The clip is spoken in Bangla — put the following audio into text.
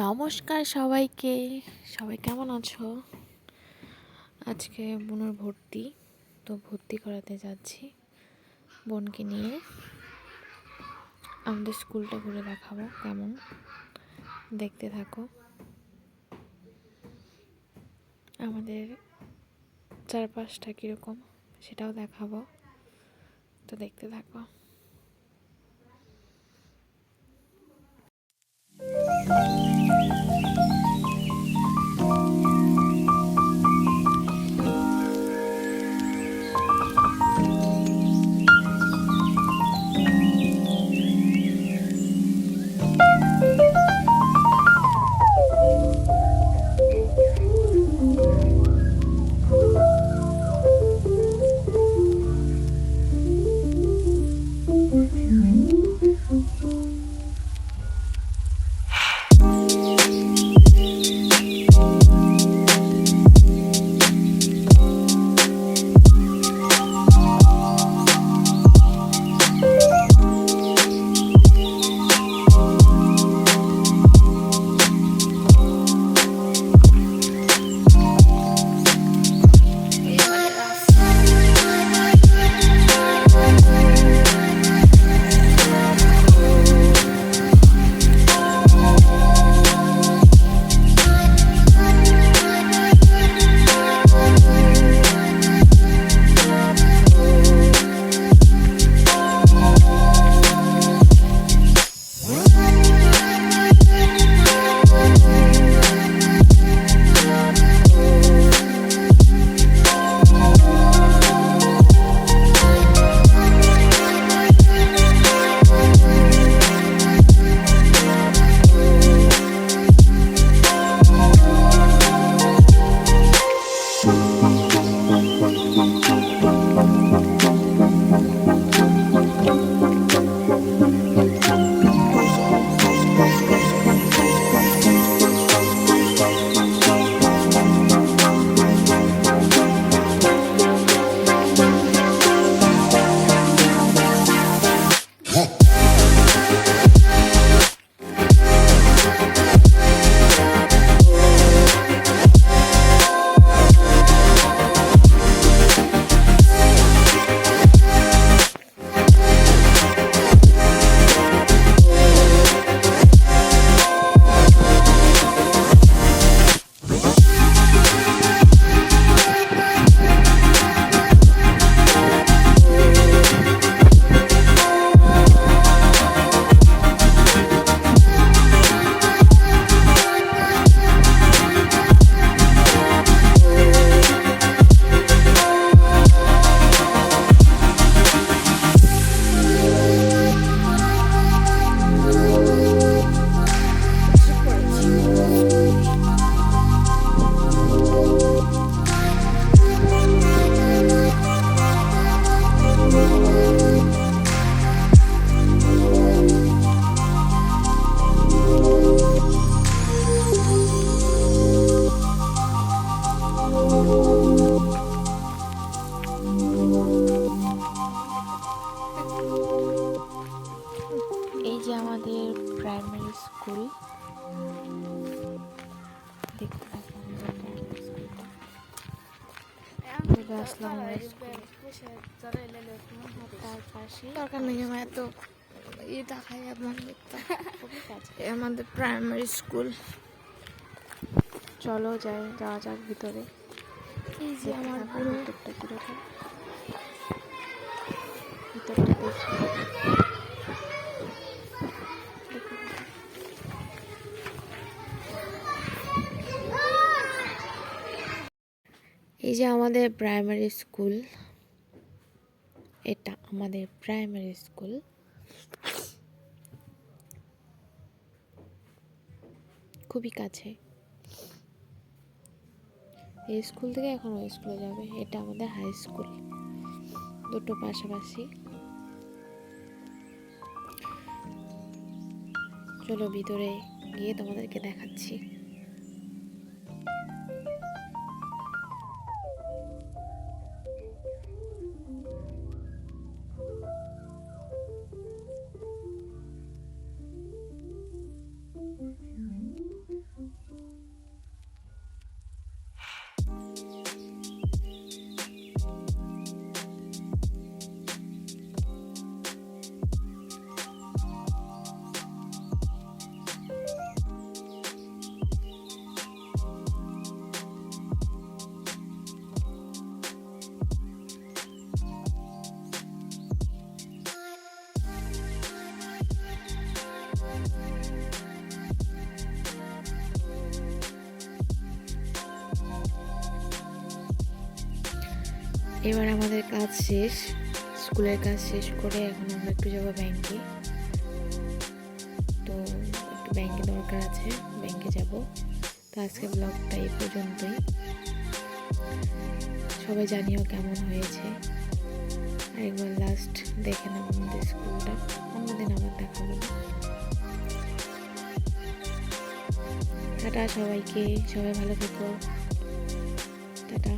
নমস্কার সবাইকে। সবাই কেমন আছো? আজকে বোনের ভর্তি, তো ভর্তি করাতে যাচ্ছি বোনকে নিয়ে। আমাদের স্কুলটা ঘুরে দেখাবো কেমন, দেখতে থাকো। আমাদের চারপাশটা কীরকম সেটাও দেখাবো, তো দেখতে থাকো। এই যে আমাদের প্রাইমারি স্কুল, দেখতে থাকো আমাদের প্রাইমারি স্কুলটা। চলে আসলাম আমরা স্কুলে। তার পাশে দরকার নেই আমার এত দেখাই আপনাদের, আমাদের প্রাইমারি স্কুল। চলো যাওয়া যাক ভিতরে। এই যে আমার ভিতরটা কীরকম, ভিতরটা দেখি। এই যে আমাদের প্রাইমারি স্কুল, এটা আমাদের প্রাইমারি স্কুল। খুবই কাছে, এই স্কুল থেকে এখন ওই স্কুলে যাবে। এটা আমাদের হাই স্কুল, দুটো পাশাপাশি। চলো ভিতরে গিয়ে তোমাদেরকে দেখাচ্ছি। এবার আমাদের কাজ শেষ, স্কুলের কাজ শেষ করে এখন আমরা একটু যাবো ব্যাংকে। তো একটু ব্যাংকে দরকার আছে, ব্যাংকে যাব। তো আজকে ব্লগটা এই পর্যন্তই। সবাই জানিও কেমন হয়েছে, আরেকবার লাস্ট দেখে নাও আমাদের স্কুলটা। অন্যদিন আবার দেখাবো। টাটা সবাইকে, সবাই ভালো থেকো, টাটা।